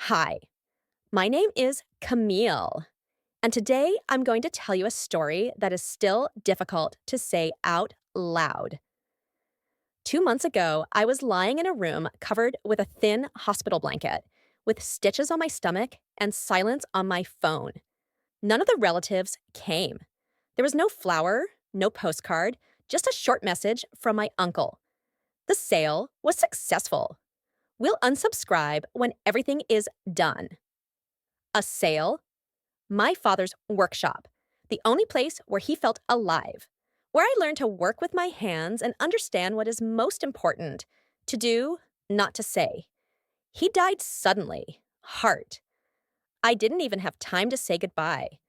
Hi, my name is Camille, and today I'm going to tell you a story that is still difficult to say out loud. 2 months ago, I was lying in a room covered with a thin hospital blanket, with stitches on my stomach and silence on my phone. None of the relatives came. There was no flower, no postcard, just a short message from my uncle. The sale was successful. We'll unsubscribe when everything is done. A sale? My father's workshop, the only place where he felt alive, where I learned to work with my hands and understand what is most important to do, not to say. He died suddenly, hard. I didn't even have time to say goodbye.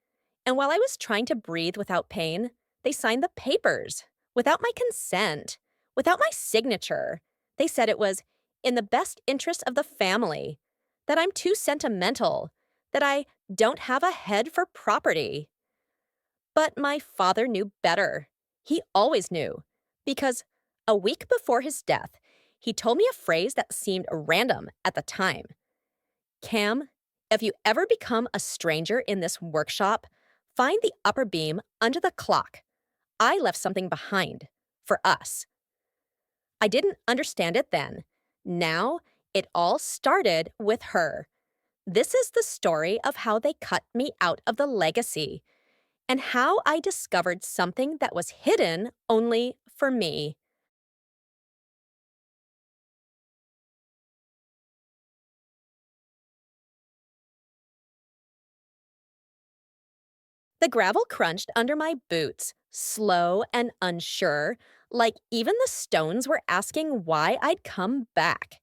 And while I was trying to breathe without pain, they signed the papers without my consent, without my signature. They said it was in the best interest of the family, that I'm too sentimental, that I don't have a head for property. But my father knew better. He always knew, because a week before his death, he told me a phrase that seemed random at the time. Cam, if you ever become a stranger in this workshop, find the upper beam under the clock. I left something behind for us. I didn't understand it then. Now, it all started with her. This is the story of how they cut me out of the legacy and how I discovered something that was hidden only for me. The gravel crunched under my boots, slow and unsure, like even the stones were asking why I'd come back.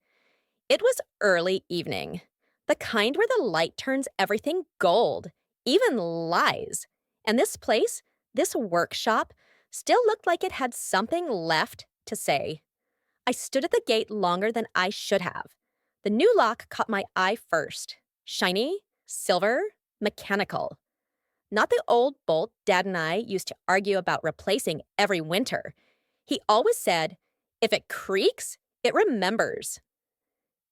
It was early evening, the kind where the light turns everything gold, even lies. And this place, this workshop, still looked like it had something left to say. I stood at the gate longer than I should have. The new lock caught my eye first. Shiny, silver, mechanical. Not the old bolt Dad and I used to argue about replacing every winter. He always said, if it creaks, it remembers.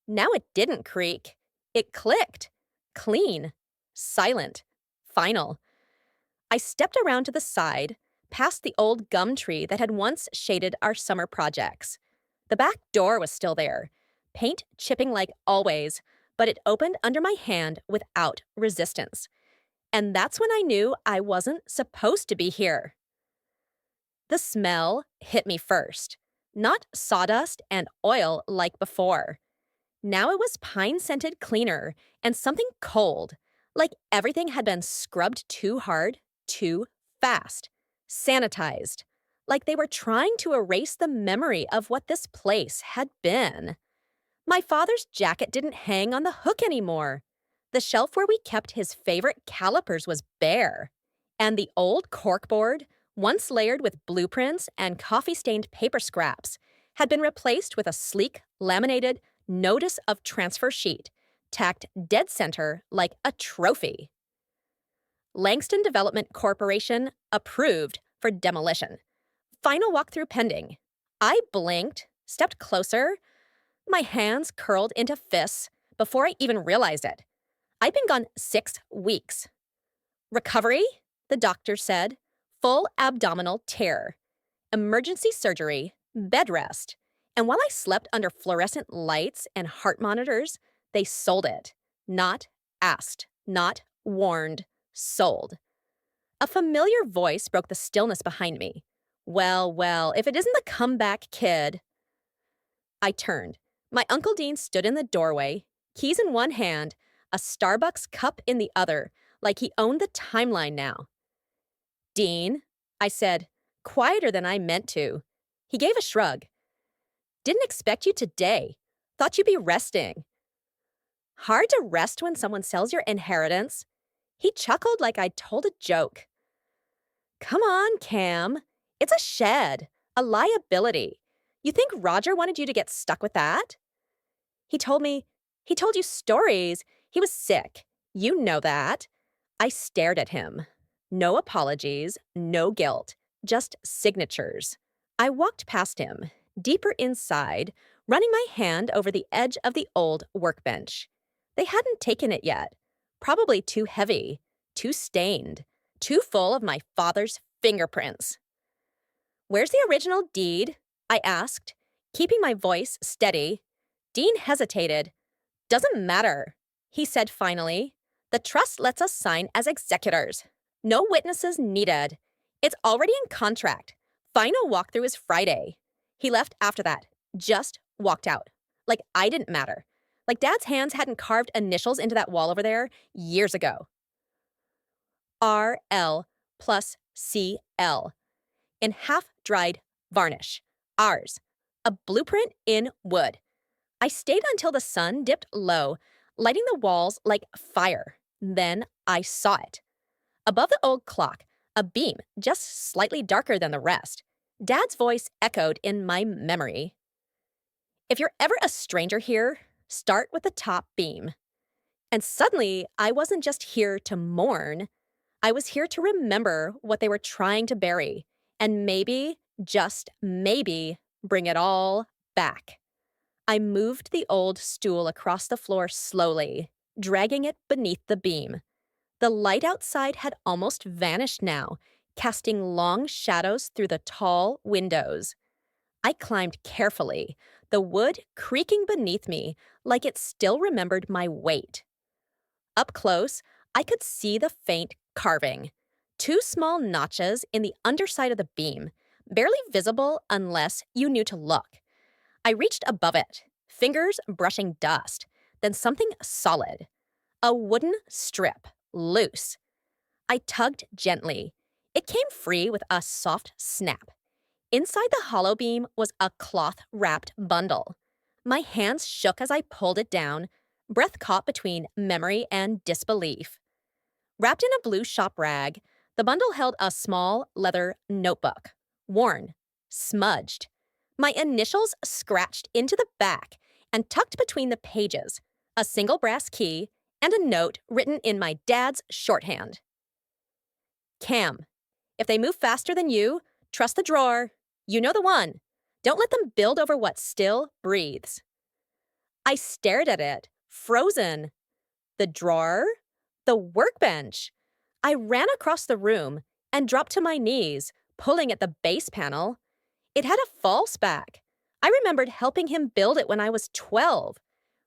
Now it didn't creak. It clicked. Clean. Silent. Final. I stepped around to the side, past the old gum tree that had once shaded our summer projects. The back door was still there, paint chipping like always, but it opened under my hand without resistance. And that's when I knew I wasn't supposed to be here. The smell hit me first, not sawdust and oil like before. Now it was pine-scented cleaner and something cold, like everything had been scrubbed too hard, too fast, sanitized, like they were trying to erase the memory of what this place had been. My father's jacket didn't hang on the hook anymore. The shelf where we kept his favorite calipers was bare, and the old corkboard, once layered with blueprints and coffee-stained paper scraps, had been replaced with a sleek, laminated notice of transfer sheet, tacked dead center like a trophy. Langston Development Corporation approved for demolition. Final walkthrough pending. I blinked, stepped closer. My hands curled into fists before I even realized it. I'd been gone 6 weeks. Recovery, the doctor said. Full abdominal tear. Emergency surgery, bed rest. And while I slept under fluorescent lights and heart monitors, they sold it. Not asked, not warned, sold. A familiar voice broke the stillness behind me. Well, well, if it isn't the comeback kid. I turned. My Uncle Dean stood in the doorway, keys in one hand, a Starbucks cup in the other, like he owned the timeline now. Dean, I said, quieter than I meant to. He gave a shrug. Didn't expect you today. Thought you'd be resting. Hard to rest when someone sells your inheritance. He chuckled like I'd told a joke. Come on, Cam. It's a shed, a liability. You think Roger wanted you to get stuck with that? He told you stories. He was sick. You know that. I stared at him. No apologies, no guilt, just signatures. I walked past him, deeper inside, running my hand over the edge of the old workbench. They hadn't taken it yet. Probably too heavy, too stained, too full of my father's fingerprints. "Where's the original deed?" I asked, keeping my voice steady. Dean hesitated. "Doesn't matter," he said finally. "The trust lets us sign as executors. No witnesses needed. It's already in contract. Final walkthrough is Friday." He left after that. Just walked out. Like I didn't matter. Like Dad's hands hadn't carved initials into that wall over there years ago. RL plus CL. In half-dried varnish. Ours. A blueprint in wood. I stayed until the sun dipped low, lighting the walls like fire. Then I saw it. Above the old clock, a beam just slightly darker than the rest. Dad's voice echoed in my memory. "If you're ever a stranger here, start with the top beam." And suddenly, I wasn't just here to mourn. I was here to remember what they were trying to bury, and maybe, just maybe, bring it all back. I moved the old stool across the floor slowly, dragging it beneath the beam. The light outside had almost vanished now, casting long shadows through the tall windows. I climbed carefully, the wood creaking beneath me like it still remembered my weight. Up close, I could see the faint carving. Two small notches in the underside of the beam, barely visible unless you knew to look. I reached above it, fingers brushing dust, then something solid. A wooden strip, loose. I tugged gently. It came free with a soft snap. Inside the hollow beam was a cloth-wrapped bundle. My hands shook as I pulled it down, breath caught between memory and disbelief. Wrapped in a blue shop rag, the bundle held a small leather notebook, worn, smudged. My initials scratched into the back and tucked between the pages, a single brass key, and a note written in my dad's shorthand. "Cam, if they move faster than you, trust the drawer. You know the one. Don't let them build over what still breathes." I stared at it, frozen. The drawer? The workbench. I ran across the room and dropped to my knees, pulling at the base panel. It had a false back. I remembered helping him build it when I was 12.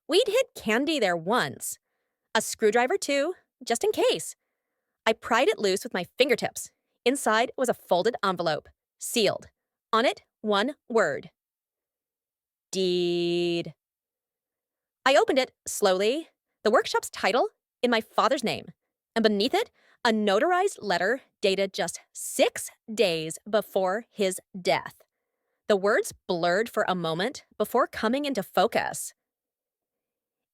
We'd hid candy there once. A screwdriver, too, just in case. I pried it loose with my fingertips. Inside was a folded envelope, sealed. On it, one word. Deed. I opened it slowly, the workshop's title in my father's name, and beneath it, a notarized letter dated just 6 days before his death. The words blurred for a moment before coming into focus.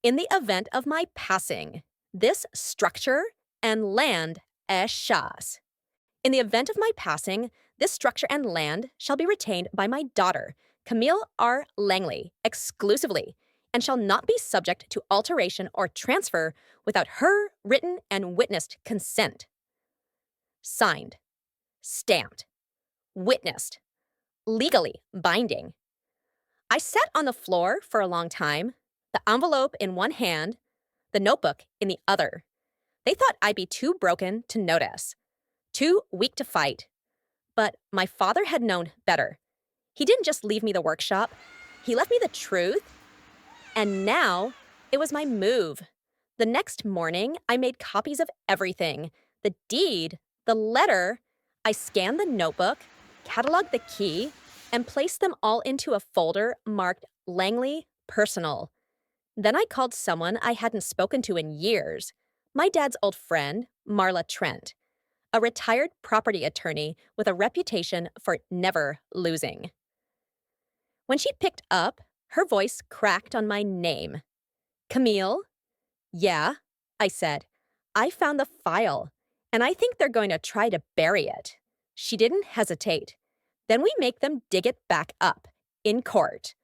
"In the event of my passing, this structure and land chasse. In the event of my passing, this structure and land shall be retained by my daughter, Camille R. Langley, exclusively, and shall not be subject to alteration or transfer without her written and witnessed consent." Signed, stamped, witnessed, legally binding. I sat on the floor for a long time, the envelope in one hand, the notebook in the other. They thought I'd be too broken to notice, too weak to fight. But my father had known better. He didn't just leave me the workshop, he left me the truth. And now, it was my move. The next morning, I made copies of everything. The deed, the letter. I scanned the notebook, cataloged the key, and placed them all into a folder marked Langley Personal. Then I called someone I hadn't spoken to in years, my dad's old friend, Marla Trent, a retired property attorney with a reputation for never losing. When she picked up, her voice cracked on my name. "Camille?" "Yeah," I said. "I found the file, and I think they're going to try to bury it." She didn't hesitate. "Then we make them dig it back up, in court."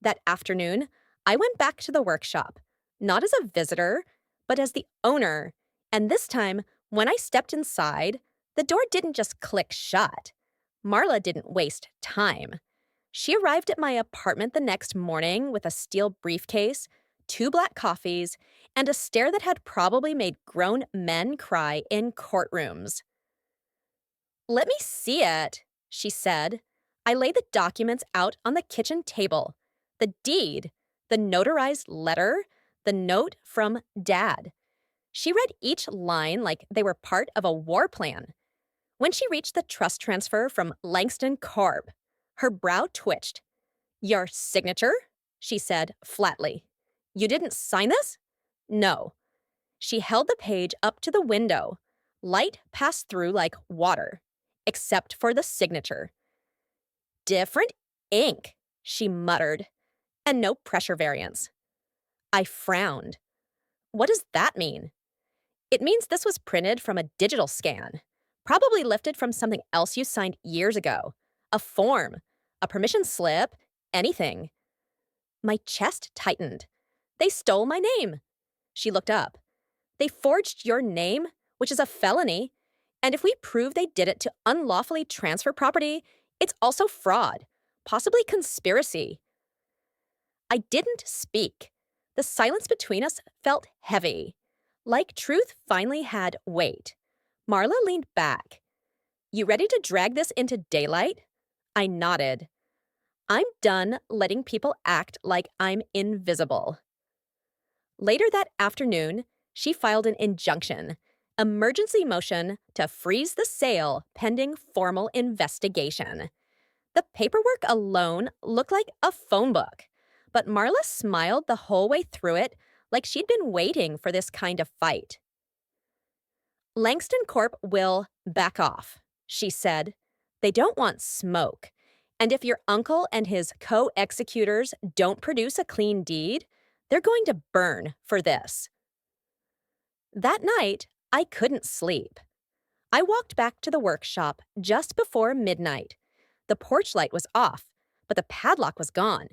That afternoon, I went back to the workshop, not as a visitor, but as the owner. And this time, when I stepped inside, the door didn't just click shut. Marla didn't waste time. She arrived at my apartment the next morning with a steel briefcase, 2 black coffees, and a stare that had probably made grown men cry in courtrooms. "Let me see it," she said. I laid the documents out on the kitchen table. The deed, the notarized letter, the note from Dad. She read each line like they were part of a war plan. When she reached the trust transfer from Langston Corp, her brow twitched. "Your signature?" she said flatly. "You didn't sign this?" "No." She held the page up to the window. Light passed through like water, except for the signature. "Different ink," she muttered, "and no pressure variance." I frowned. "What does that mean?" "It means this was printed from a digital scan, probably lifted from something else you signed years ago. A form, a permission slip, anything." My chest tightened. "They stole my name." She looked up. "They forged your name, which is a felony. And if we prove they did it to unlawfully transfer property, it's also fraud, possibly conspiracy." I didn't speak. The silence between us felt heavy, like truth finally had weight. Marla leaned back. "You ready to drag this into daylight?" I nodded. "I'm done letting people act like I'm invisible." Later that afternoon, she filed an injunction, emergency motion to freeze the sale pending formal investigation. The paperwork alone looked like a phone book, but Marla smiled the whole way through it like she'd been waiting for this kind of fight. "Langston Corp will back off," she said. "They don't want smoke. And if your uncle and his co-executors don't produce a clean deed, they're going to burn for this." That night, I couldn't sleep. I walked back to the workshop just before midnight. The porch light was off, but the padlock was gone.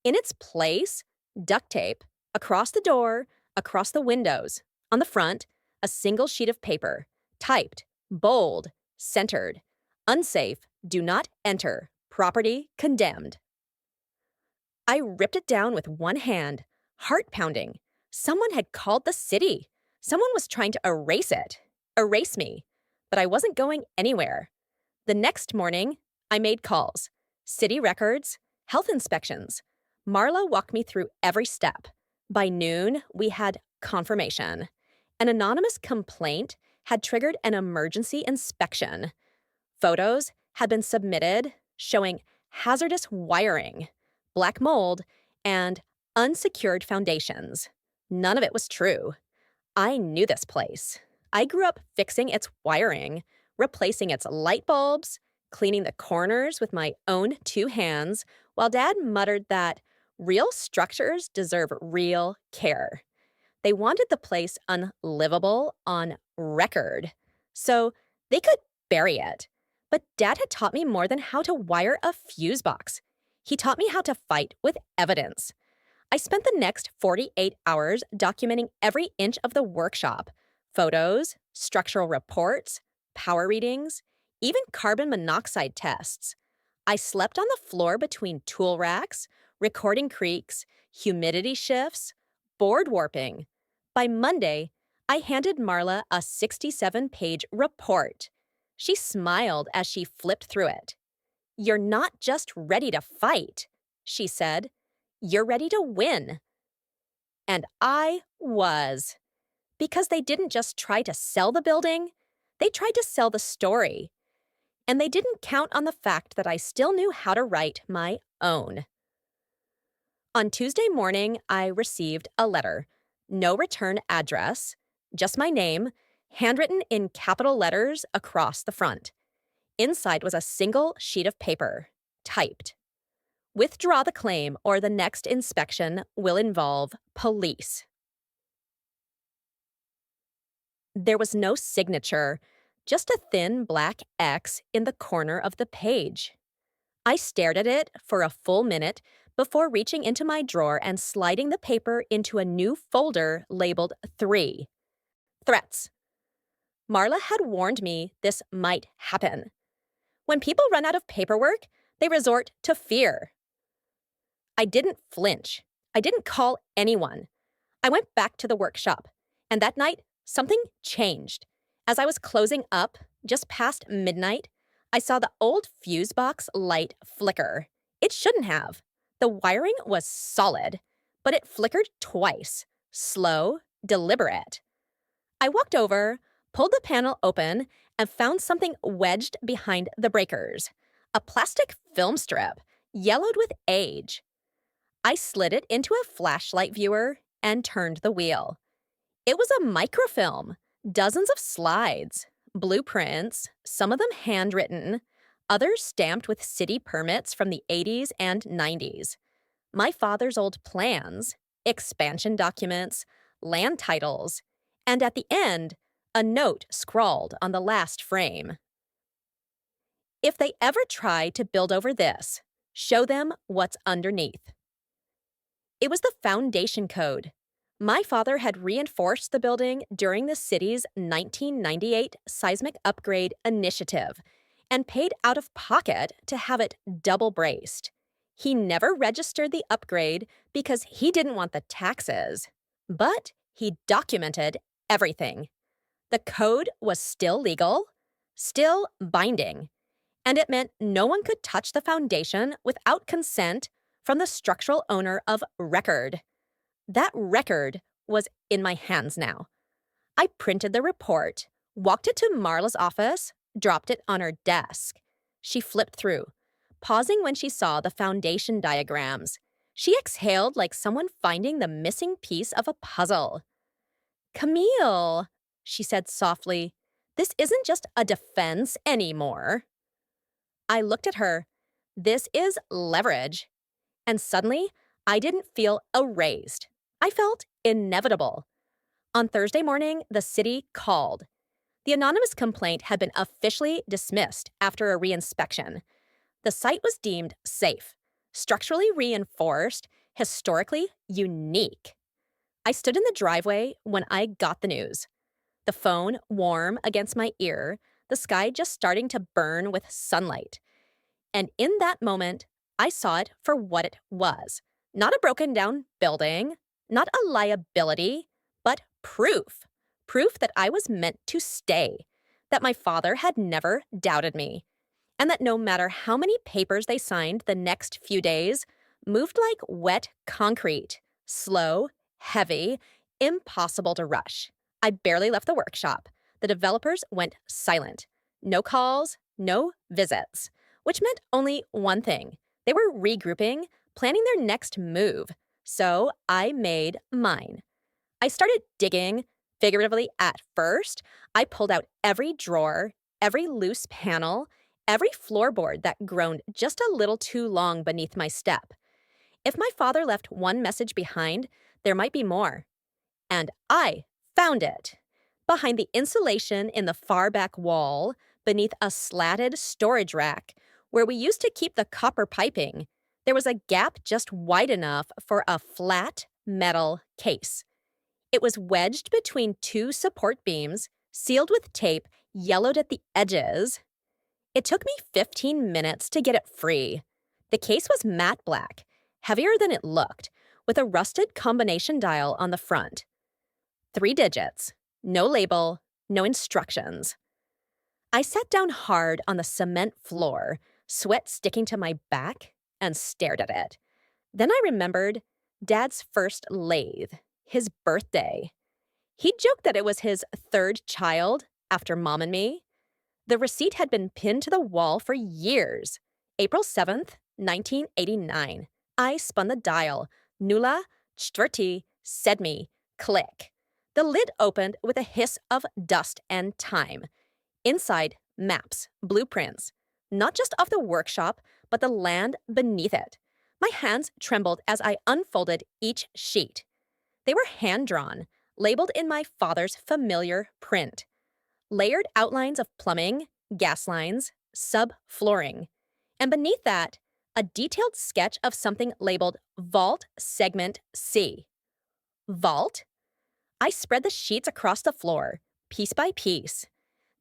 In its place, duct tape, across the door, across the windows. On the front, a single sheet of paper, typed, bold, centered. "Unsafe, do not enter, property condemned." I ripped it down with one hand, heart pounding. Someone had called the city. Someone was trying to erase me, but I wasn't going anywhere. The next morning, I made calls. City records, health inspections. Marla walked me through every step. By noon, we had confirmation. An anonymous complaint had triggered an emergency inspection. Photos had been submitted showing hazardous wiring, black mold, and unsecured foundations. None of it was true. I knew this place. I grew up fixing its wiring, replacing its light bulbs, cleaning the corners with my own two hands, while Dad muttered that real structures deserve real care. They wanted the place unlivable on record, so they could bury it. But Dad had taught me more than how to wire a fuse box. He taught me how to fight with evidence. I spent the next 48 hours documenting every inch of the workshop. Photos, structural reports, power readings, even carbon monoxide tests. I slept on the floor between tool racks, recording creaks, humidity shifts, board warping. By Monday, I handed Marla a 67-page report. She smiled as she flipped through it. "You're not just ready to fight," she said. "You're ready to win." And I was. Because they didn't just try to sell the building, they tried to sell the story. And they didn't count on the fact that I still knew how to write my own. On Tuesday morning, I received a letter. No return address, just my name, handwritten in capital letters across the front. Inside was a single sheet of paper, typed. "Withdraw the claim or the next inspection will involve police." There was no signature, just a thin black X in the corner of the page. I stared at it for a full minute before reaching into my drawer and sliding the paper into a new folder labeled 3. Threats. Marla had warned me this might happen. When people run out of paperwork, they resort to fear. I didn't flinch. I didn't call anyone. I went back to the workshop, and that night, something changed. As I was closing up, just past midnight, I saw the old fuse box light flicker. It shouldn't have. The wiring was solid, but it flickered twice. Slow, deliberate. I walked over, pulled the panel open, and found something wedged behind the breakers. A plastic film strip, yellowed with age. I slid it into a flashlight viewer and turned the wheel. It was a microfilm, dozens of slides, blueprints, some of them handwritten, others stamped with city permits from the 80s and 90s. My father's old plans, expansion documents, land titles, and at the end, a note scrawled on the last frame. If they ever try to build over this, show them what's underneath. It was the foundation code. My father had reinforced the building during the city's 1998 seismic upgrade initiative and paid out of pocket to have it double braced. He never registered the upgrade because he didn't want the taxes, but he documented everything. The code was still legal, still binding, and it meant no one could touch the foundation without consent from the structural owner of record. That record was in my hands now. I printed the report, walked it to Marla's office, dropped it on her desk. She flipped through, pausing when she saw the foundation diagrams. She exhaled like someone finding the missing piece of a puzzle. "Camille," she said softly, "this isn't just a defense anymore." I looked at her. This is leverage. And suddenly, I didn't feel erased. I felt inevitable. On Thursday morning, the city called. The anonymous complaint had been officially dismissed after a reinspection. The site was deemed safe, structurally reinforced, historically unique. I stood in the driveway when I got the news. The phone warm against my ear, the sky just starting to burn with sunlight. And in that moment, I saw it for what it was. Not a broken down building, not a liability, but proof. Proof that I was meant to stay, that my father had never doubted me, and that no matter how many papers they signed the next few days, moved like wet concrete, slow, heavy, impossible to rush. I barely left the workshop. The developers went silent. No calls, no visits, which meant only one thing. They were regrouping, planning their next move. So I made mine. I started digging, figuratively at first. I pulled out every drawer, every loose panel, every floorboard that groaned just a little too long beneath my step. If my father left one message behind, there might be more. And I found it. Behind the insulation in the far back wall, beneath a slatted storage rack, where we used to keep the copper piping, there was a gap just wide enough for a flat metal case. It was wedged between two support beams, sealed with tape, yellowed at the edges. It took me 15 minutes to get it free. The case was matte black, heavier than it looked, with a rusted combination dial on the front. 3 digits, no label, no instructions. I sat down hard on the cement floor, sweat sticking to my back, and stared at it. Then I remembered Dad's first lathe, his birthday. He joked that it was his 3rd child after Mom and me. The receipt had been pinned to the wall for years. April 7th, 1989. I spun the dial. Nula, czwarty, sedmi, click. The lid opened with a hiss of dust and time. Inside, maps, blueprints. Not just of the workshop, but the land beneath it. My hands trembled as I unfolded each sheet. They were hand-drawn, labeled in my father's familiar print. Layered outlines of plumbing, gas lines, sub-flooring. And beneath that, a detailed sketch of something labeled Vault Segment C. Vault? I spread the sheets across the floor, piece by piece.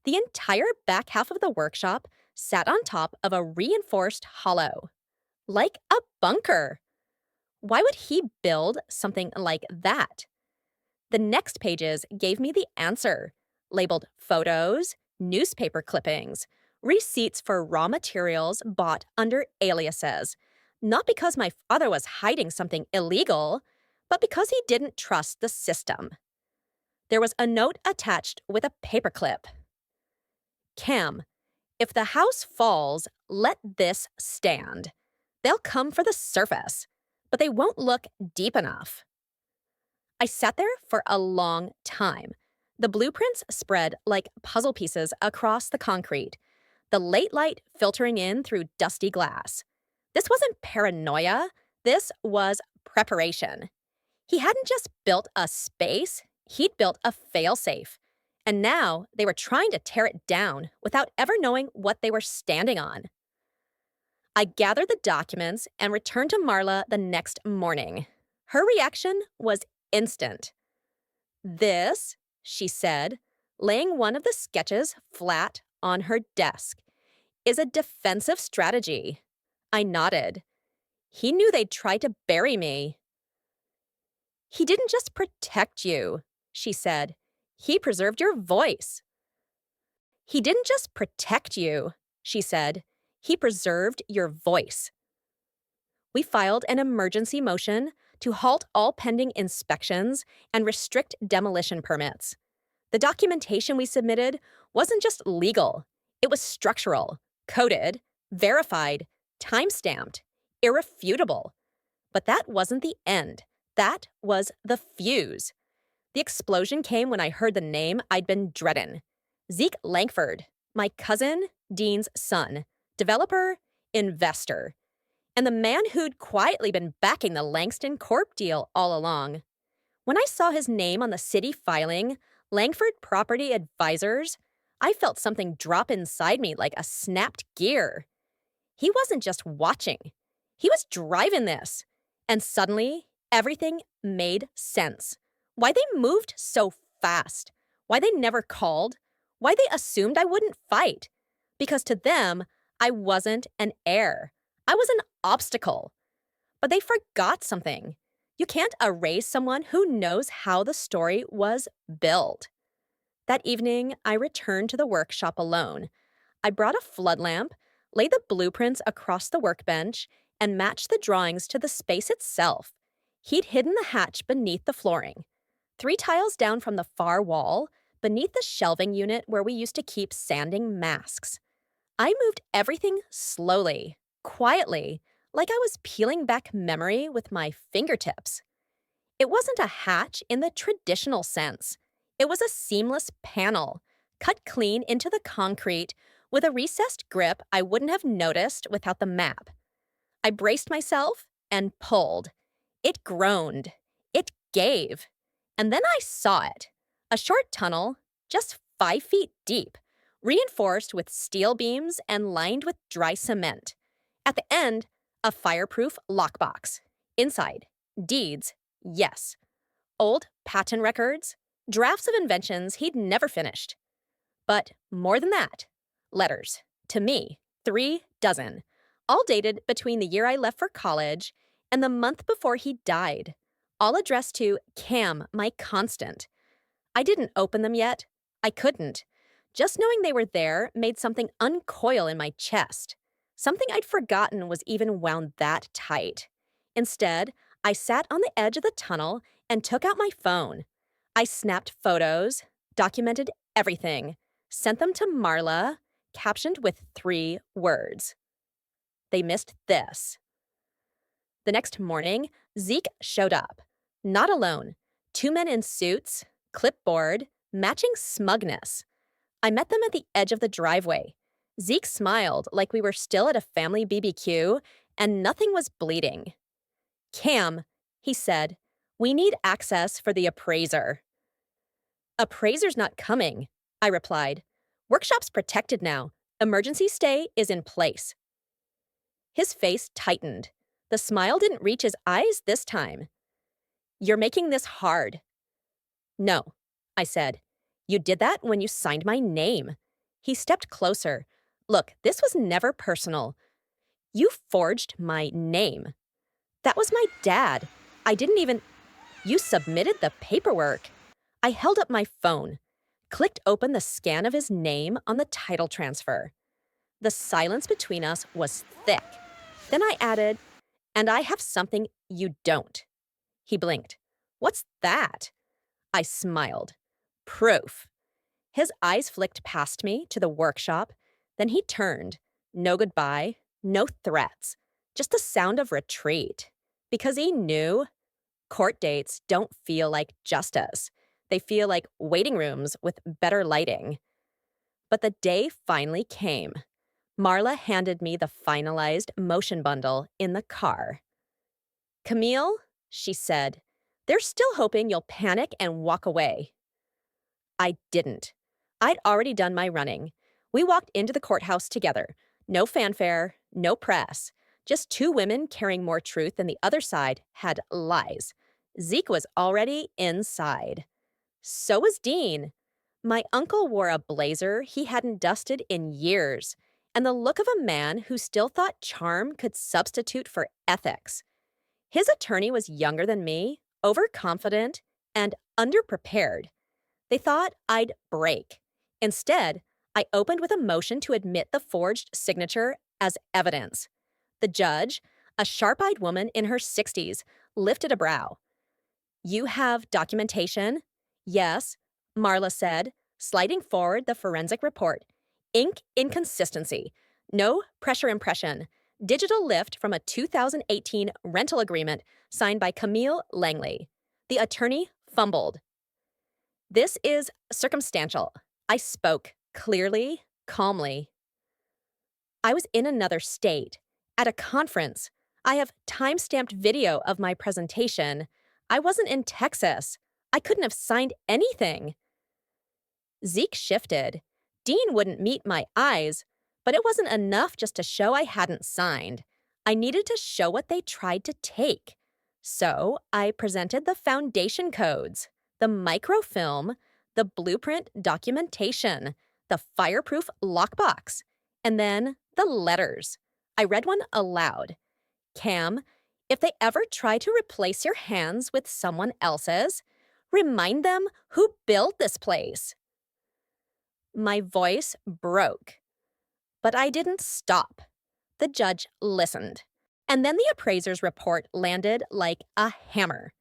The entire back half of the workshop sat on top of a reinforced hollow. Like a bunker. Why would he build something like that? The next pages gave me the answer, labeled photos, newspaper clippings, receipts for raw materials bought under aliases. Not because my father was hiding something illegal, but because he didn't trust the system. There was a note attached with a paperclip. Cam, if the house falls, let this stand. They'll come for the surface, but they won't look deep enough. I sat there for a long time. The blueprints spread like puzzle pieces across the concrete, the late light filtering in through dusty glass. This wasn't paranoia, this was preparation. He hadn't just built a space, he'd built a failsafe. And now they were trying to tear it down without ever knowing what they were standing on. I gathered the documents and returned to Marla the next morning. Her reaction was instant. "This," she said, laying one of the sketches flat on her desk, "is a defensive strategy." I nodded. He knew they'd try to bury me. "He didn't just protect you," she said. "He preserved your voice." "He didn't just protect you," she said. "He preserved your voice." We filed an emergency motion to halt all pending inspections and restrict demolition permits. The documentation we submitted wasn't just legal, it was structural, coded, verified, time-stamped, irrefutable. But that wasn't the end. That was the fuse. The explosion came when I heard the name I'd been dreading. Zeke Langford, my cousin, Dean's son, developer, investor, and the man who'd quietly been backing the Langston Corp deal all along. When I saw his name on the city filing, Langford Property Advisors, I felt something drop inside me like a snapped gear. He wasn't just watching. He was driving this. And suddenly, everything made sense. Why they moved so fast. Why they never called. Why they assumed I wouldn't fight. Because to them, I wasn't an heir. I was an obstacle. But they forgot something. You can't erase someone who knows how the story was built. That evening, I returned to the workshop alone. I brought a flood lamp, laid the blueprints across the workbench, and matched the drawings to the space itself. He'd hidden the hatch beneath the flooring. 3 tiles down from the far wall, beneath the shelving unit where we used to keep sanding masks. I moved everything slowly, quietly, like I was peeling back memory with my fingertips. It wasn't a hatch in the traditional sense. It was a seamless panel, cut clean into the concrete with a recessed grip I wouldn't have noticed without the map. I braced myself and pulled. It groaned. It gave. And then I saw it. A short tunnel, just 5 feet deep, reinforced with steel beams and lined with dry cement. At the end, a fireproof lockbox. Inside, deeds, yes. Old patent records, drafts of inventions he'd never finished. But more than that, letters. To me, 3 dozen. All dated between the year I left for college and the month before he died. All addressed to Cam, my constant. I didn't open them yet. I couldn't. Just knowing they were there made something uncoil in my chest. Something I'd forgotten was even wound that tight. Instead, I sat on the edge of the tunnel and took out my phone. I snapped photos, documented everything, sent them to Marla, captioned with 3 words. They missed this. The next morning, Zeke showed up. Not alone. 2 men in suits, clipboard, matching smugness. I met them at the edge of the driveway. Zeke smiled like we were still at a family BBQ and nothing was bleeding. "Cam," he said, "we need access for the appraiser." "Appraiser's not coming," I replied. "Workshop's protected now. Emergency stay is in place." His face tightened. The smile didn't reach his eyes this time. "You're making this hard." "No," I said. "You did that when you signed my name." He stepped closer. "Look, this was never personal. You forged my name. That was my dad. I didn't even— You submitted the paperwork." I held up my phone, clicked open the scan of his name on the title transfer. The silence between us was thick. Then I added, "And I have something you don't." He blinked. "What's that?" I smiled. "Proof." His eyes flicked past me to the workshop. Then he turned. No goodbye, no threats, just the sound of retreat. Because he knew court dates don't feel like justice. They feel like waiting rooms with better lighting. But the day finally came. Marla handed me the finalized motion bundle in the car. "Camille," she said, "they're still hoping you'll panic and walk away." I didn't. I'd already done my running. We walked into the courthouse together. No fanfare, no press. Just two women carrying more truth than the other side had lies. Zeke was already inside. So was Dean. My uncle wore a blazer he hadn't dusted in years, and the look of a man who still thought charm could substitute for ethics. His attorney was younger than me, overconfident, and underprepared. They thought I'd break. Instead, I opened with a motion to admit the forged signature as evidence. The judge, a sharp-eyed woman in her 60s, lifted a brow. "You have documentation?" "Yes," Marla said, sliding forward the forensic report. "Ink inconsistency. No pressure impression. Digital lift from a 2018 rental agreement signed by Camille Langley." The attorney fumbled. "This is circumstantial." I spoke clearly, calmly. I was in another state, at a conference. I have time-stamped video of my presentation. I wasn't in Texas. I couldn't have signed anything. Zeke shifted. Dean wouldn't meet my eyes, but it wasn't enough just to show I hadn't signed. I needed to show what they tried to take. So I presented the foundation codes, the microfilm, the blueprint documentation, the fireproof lockbox, and then the letters. I read one aloud. "Cam, if they ever try to replace your hands with someone else's, remind them who built this place." My voice broke. But I didn't stop. The judge listened. And then the appraiser's report landed like a hammer.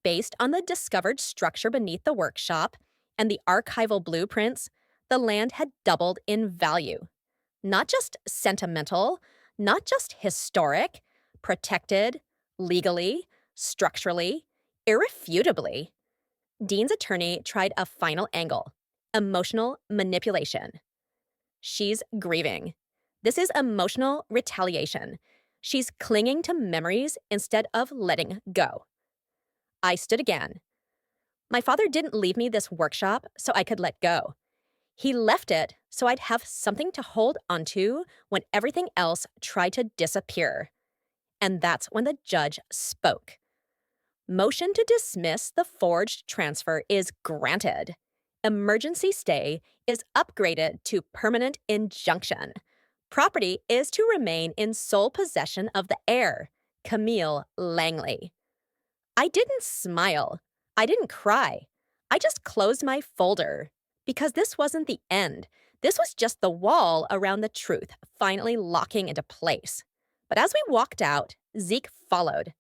Based on the discovered structure beneath the workshop and the archival blueprints, the land had doubled in value. Not just sentimental, not just historic, protected, legally, structurally, irrefutably. Dean's attorney tried a final angle: emotional manipulation. She's grieving. This is emotional retaliation. She's clinging to memories instead of letting go. I stood again. My father didn't leave me this workshop so I could let go. He left it so I'd have something to hold onto when everything else tried to disappear. And that's when the judge spoke. "Motion to dismiss the forged transfer is granted. Emergency stay is upgraded to permanent injunction. Property is to remain in sole possession of the heir, Camille Langley." I didn't smile. I didn't cry. I just closed my folder. Because this wasn't the end. This was just the wall around the truth finally locking into place. But as we walked out, Zeke followed.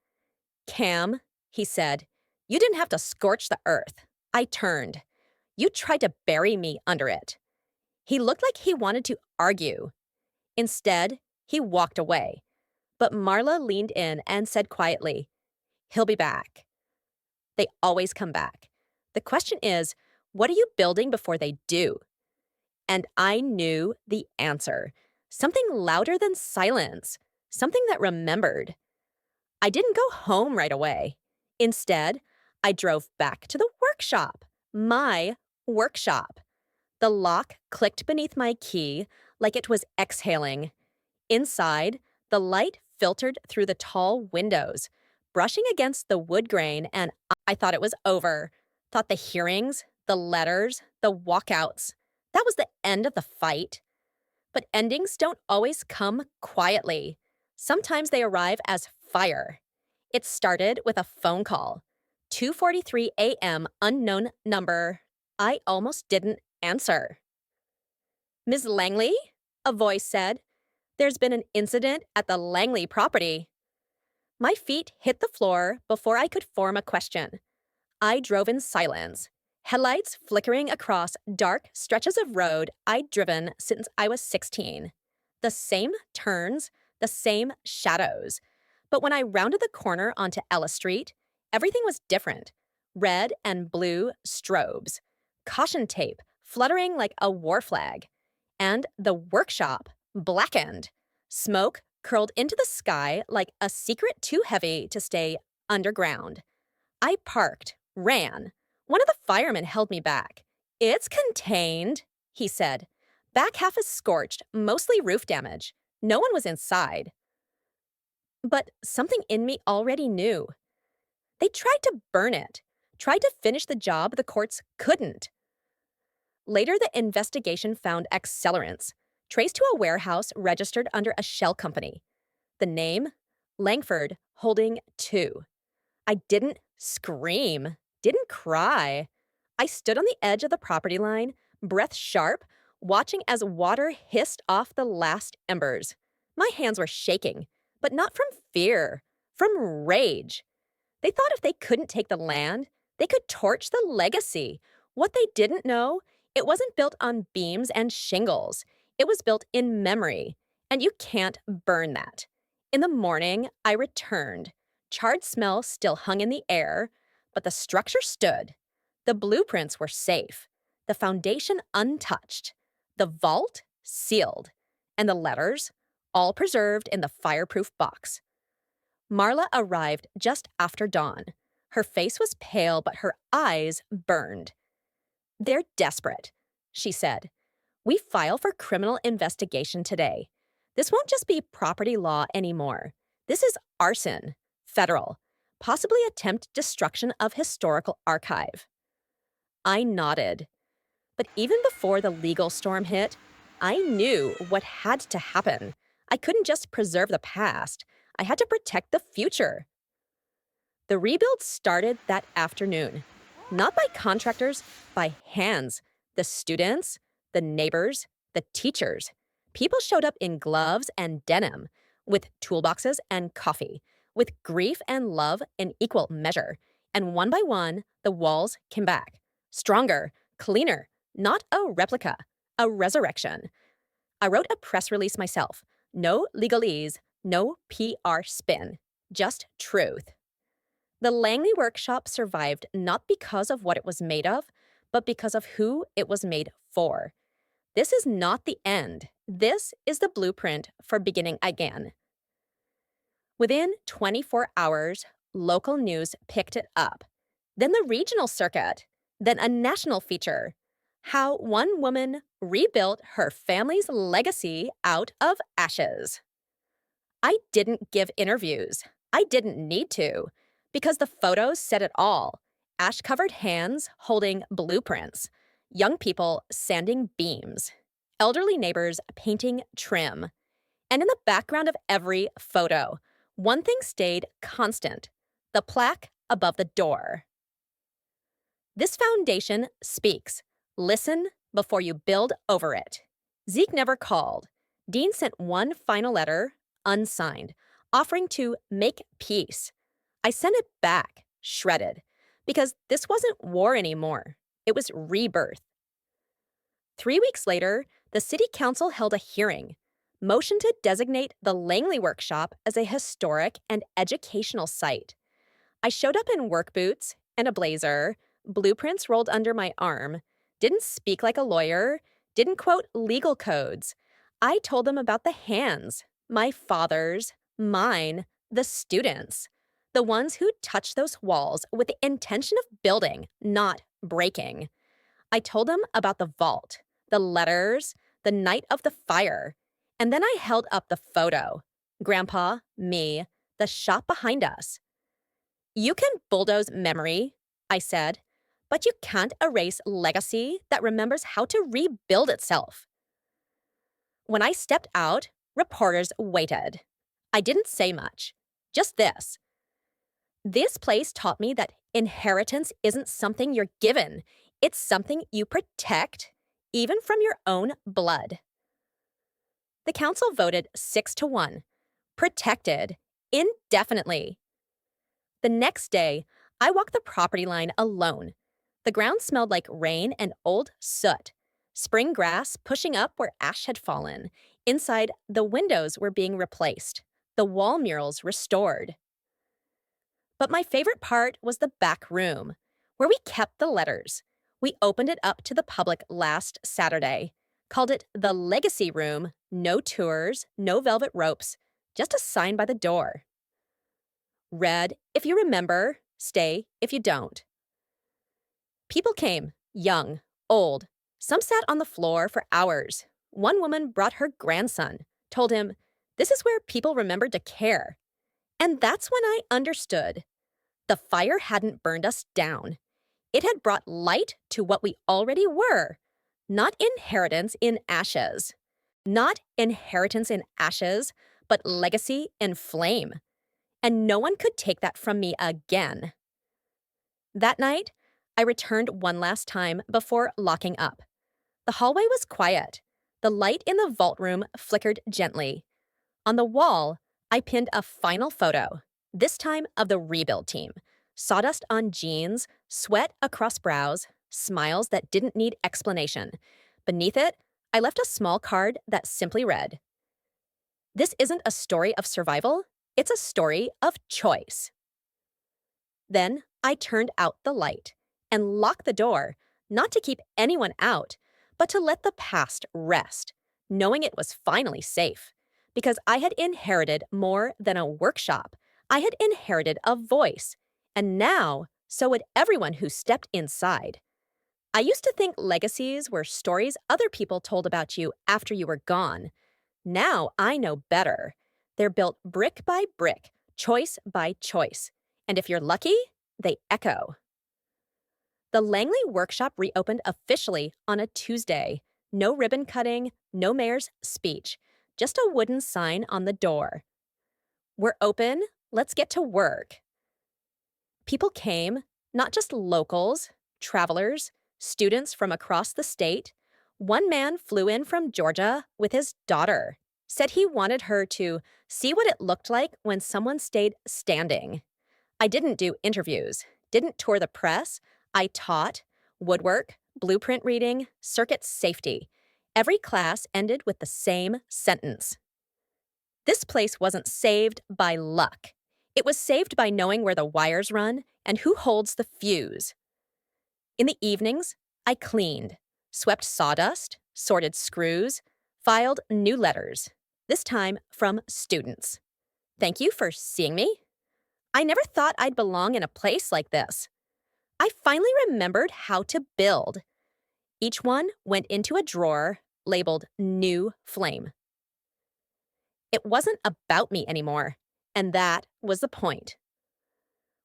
"Cam," he said, "you didn't have to scorch the earth." I turned. "You tried to bury me under it." He looked like he wanted to argue. Instead, he walked away. But Marla leaned in and said quietly, "He'll be back." They always come back. The question is, what are you building before they do? And I knew the answer. Something louder than silence. Something that remembered. I didn't go home right away. Instead, I drove back to the workshop. My workshop. The lock clicked beneath my key like it was exhaling. Inside, the light filtered through the tall windows, brushing against the wood grain, and I thought it was over. Thought the hearings, the letters, the walkouts, that was the end of the fight. But endings don't always come quietly. Sometimes they arrive as fire. It started with a phone call. 2:43 a.m. unknown number. I almost didn't answer. Ms. Langley? A voice said. There's been an incident at the Langley property. My feet hit the floor before I could form a question. I drove in silence, headlights flickering across dark stretches of road I'd driven since I was 16. The same turns, the same shadows. But when I rounded the corner onto Ella Street, everything was different. Red and blue strobes, caution tape fluttering like a war flag, and the workshop blackened. Smoke curled into the sky like a secret too heavy to stay underground. I parked, ran. One of the firemen held me back. It's contained, he said. Back half is scorched, mostly roof damage. No one was inside. But something in me already knew. They tried to burn it, tried to finish the job the courts couldn't. Later, the investigation found accelerants, traced to a warehouse registered under a shell company. The name? Langford Holding 2. I didn't scream, didn't cry. I stood on the edge of the property line, breath sharp, watching as water hissed off the last embers. My hands were shaking, but not from fear, from rage. They thought if they couldn't take the land, they could torch the legacy. What they didn't know, it wasn't built on beams and shingles. It was built in memory, and you can't burn that. In the morning, I returned. Charred smell still hung in the air, but the structure stood. The blueprints were safe, the foundation untouched, the vault sealed, and the letters all preserved in the fireproof box. Marla arrived just after dawn. Her face was pale, but her eyes burned. They're desperate, she said. We file for criminal investigation today. This won't just be property law anymore. This is arson, federal, possibly attempt destruction of historical archive. I nodded. But even before the legal storm hit, I knew what had to happen. I couldn't just preserve the past. I had to protect the future. The rebuild started that afternoon, not by contractors, by hands. The students, the neighbors, the teachers. People showed up in gloves and denim, with toolboxes and coffee, with grief and love in equal measure. And one by one, the walls came back. Stronger, cleaner, not a replica, a resurrection. I wrote a press release myself. No legalese, no PR spin, just truth. The Langley workshop survived not because of what it was made of, but because of who it was made for. This is not the end. This is the blueprint for beginning again. Within 24 hours, local news picked it up. Then the regional circuit. Then a national feature. How one woman rebuilt her family's legacy out of ashes. I didn't give interviews. I didn't need to, because the photos said it all. Ash-covered hands holding blueprints. Young people sanding beams. Elderly neighbors painting trim. And in the background of every photo, one thing stayed constant. The plaque above the door. This foundation speaks. Listen before you build over it. Zeke never called. Dean sent one final letter, unsigned, offering to make peace. I sent it back, shredded, because this wasn't war anymore. It was rebirth. 3 weeks later, the city council held a hearing, motioned to designate the Langley workshop as a historic and educational site. I showed up in work boots and a blazer, blueprints rolled under my arm, didn't speak like a lawyer, didn't quote legal codes. I told them about the hands, my father's, mine, the students, the ones who touched those walls with the intention of building, not breaking. I told them about the vault, the letters, the night of the fire, and then I held up the photo. Grandpa, me, the shop behind us. You can bulldoze memory, I said, but you can't erase legacy that remembers how to rebuild itself. When I stepped out, reporters waited. I didn't say much, just this. This place taught me that Inheritance isn't something you're given, it's something you protect, even from your own blood. The council voted 6-1, protected, indefinitely. The next day, I walked the property line alone. The ground smelled like rain and old soot. Spring grass pushing up where ash had fallen. Inside, the windows were being replaced, the wall murals restored. But my favorite part was the back room, where we kept the letters. We opened it up to the public last Saturday, called it the Legacy Room, no tours, no velvet ropes, just a sign by the door. Read, if you remember, stay if you don't. People came, young, old. Some sat on the floor for hours. One woman brought her grandson, told him, "This is where people remembered to care." And that's when I understood. The fire hadn't burned us down. It had brought light to what we already were. Not inheritance in ashes. Not inheritance in ashes, but legacy in flame. And no one could take that from me again. That night, I returned one last time before locking up. The hallway was quiet. The light in the vault room flickered gently. On the wall, I pinned a final photo, this time of the rebuild team. Sawdust on jeans, sweat across brows, smiles that didn't need explanation. Beneath it, I left a small card that simply read, "This isn't a story of survival, it's a story of choice." Then I turned out the light and locked the door, not to keep anyone out, but to let the past rest, knowing it was finally safe. Because I had inherited more than a workshop. I had inherited a voice. And now, so would everyone who stepped inside. I used to think legacies were stories other people told about you after you were gone. Now I know better. They're built brick by brick, choice by choice. And if you're lucky, they echo. The Langley workshop reopened officially on a Tuesday. No ribbon cutting, no mayor's speech, just a wooden sign on the door. "We're open, let's get to work." People came, not just locals, travelers, students from across the state. One man flew in from Georgia with his daughter, said he wanted her to see what it looked like when someone stayed standing. I didn't do interviews, didn't tour the press. I taught woodwork, blueprint reading, circuit safety. Every class ended with the same sentence. This place wasn't saved by luck. It was saved by knowing where the wires run and who holds the fuse. In the evenings, I cleaned, swept sawdust, sorted screws, filed new letters, this time from students. Thank you for seeing me. I never thought I'd belong in a place like this. I finally remembered how to build. Each one went into a drawer labeled New Flame. It wasn't about me anymore, and that was the point.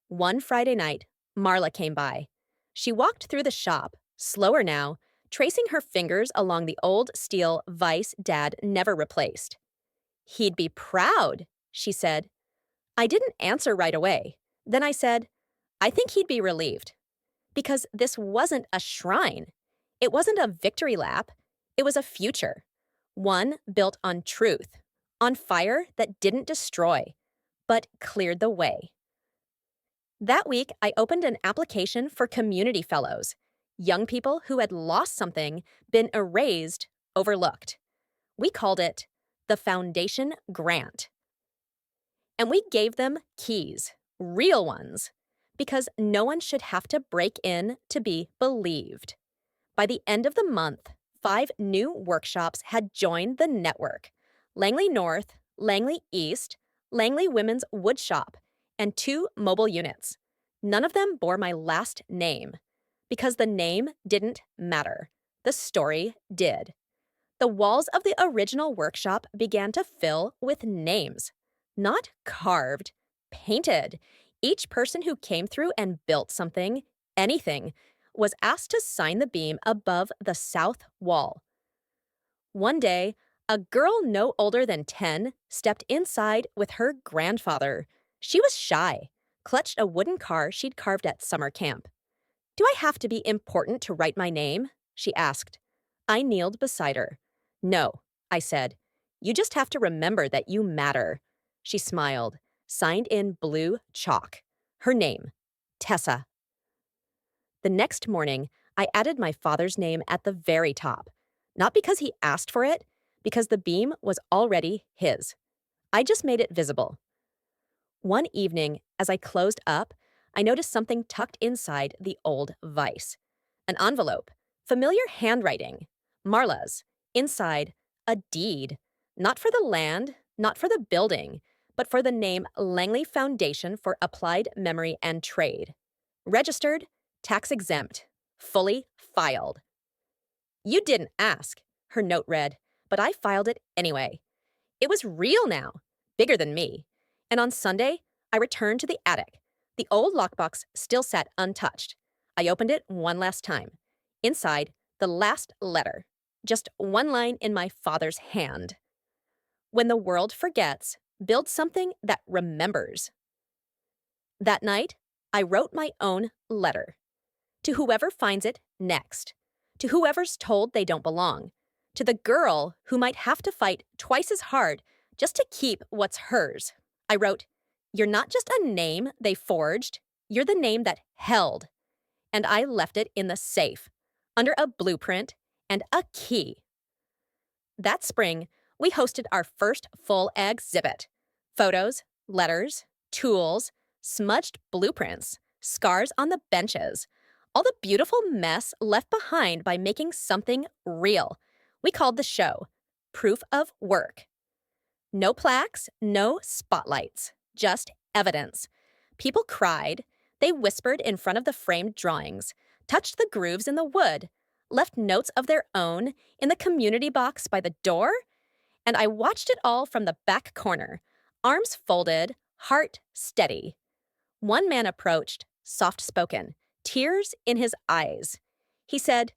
One Friday night, Marla came by. She walked through the shop, slower now, tracing her fingers along the old steel vise Dad never replaced. "He'd be proud," she said. I didn't answer right away. Then I said, "I think he'd be relieved." Because this wasn't a shrine. It wasn't a victory lap. It was a future. One built on truth, on fire that didn't destroy, but cleared the way. That week, I opened an application for community fellows, young people who had lost something, been erased, overlooked. We called it the Foundation Grant. And we gave them keys, real ones, because no one should have to break in to be believed. By the end of the month, 5 new workshops had joined the network: Langley North, Langley East, Langley Women's Woodshop, and 2 mobile units. None of them bore my last name, because the name didn't matter. The story did. The walls of the original workshop began to fill with names. Not carved, painted. Each person who came through and built something, anything, was asked to sign the beam above the south wall. One day, a girl no older than 10 stepped inside with her grandfather. She was shy, clutched a wooden car she'd carved at summer camp. "Do I have to be important to write my name?" she asked. I kneeled beside her. "No," I said. "You just have to remember that you matter." She smiled, signed in blue chalk. Her name, Tessa. The next morning, I added my father's name at the very top. Not because he asked for it, because the beam was already his. I just made it visible. One evening, as I closed up, I noticed something tucked inside the old vise. An envelope, familiar handwriting, Marla's. Inside, a deed. Not for the land, not for the building, but for the name Langley Foundation for Applied Memory and Trade. Registered, tax exempt, fully filed. "You didn't ask," her note read, but I filed it anyway. It was real now, bigger than me. And on Sunday, I returned to the attic. The old lockbox still sat untouched. I opened it one last time. Inside, the last letter. Just one line in my father's hand. "When the world forgets, build something that remembers." That night, I wrote my own letter. To whoever finds it next. To whoever's told they don't belong. To the girl who might have to fight twice as hard just to keep what's hers. I wrote, "You're not just a name they forged, you're the name that held." And I left it in the safe, under a blueprint and a key. That spring, we hosted our first full exhibit. Photos, letters, tools, smudged blueprints, scars on the benches. All the beautiful mess left behind by making something real. We called the show Proof of Work. No plaques, no spotlights, just evidence. People cried. They whispered in front of the framed drawings, touched the grooves in the wood, left notes of their own in the community box by the door, and I watched it all from the back corner, arms folded, heart steady. One man approached, soft-spoken, tears in his eyes. He said,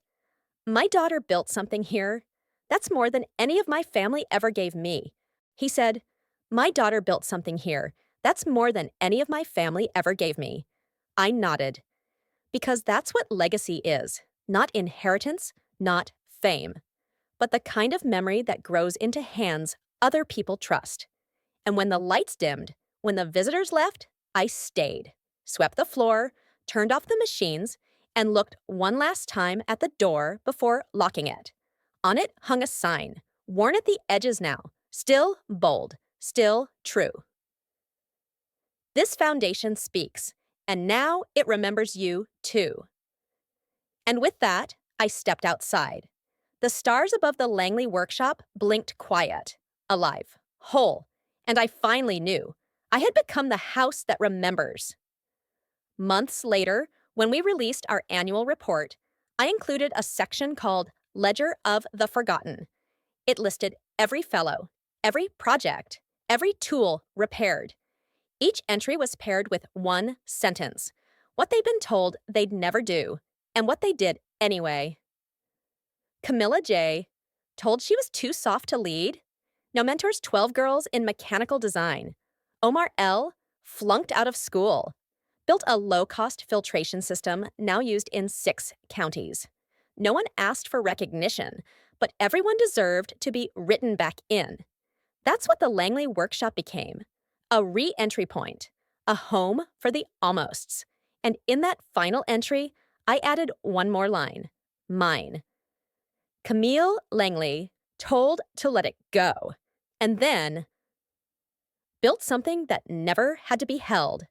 "My daughter built something here. That's more than any of my family ever gave me." He said, "My daughter built something here. That's more than any of my family ever gave me." I nodded. Because that's what legacy is. Not inheritance, not fame. But the kind of memory that grows into hands other people trust. And when the lights dimmed, when the visitors left, I stayed. Swept the floor, turned off the machines, and looked one last time at the door before locking it. On it hung a sign, worn at the edges now, still bold, still true. "This foundation speaks, and now it remembers you, too." And with that, I stepped outside. The stars above the Langley workshop blinked quiet, alive, whole, and I finally knew I had become the house that remembers. Months later, when we released our annual report, I included a section called Ledger of the Forgotten. It listed every fellow, every project, every tool repaired. Each entry was paired with one sentence, what they'd been told they'd never do, and what they did anyway. Camilla J. told she was too soft to lead. Now mentors 12 girls in mechanical design. Omar L. flunked out of school. Built a low-cost filtration system now used in 6 counties. No one asked for recognition, but everyone deserved to be written back in. That's what the Langley workshop became. A re-entry point. A home for the almosts. And in that final entry, I added one more line. Mine. Camille Langley, told to let it go. And then built something that never had to be held.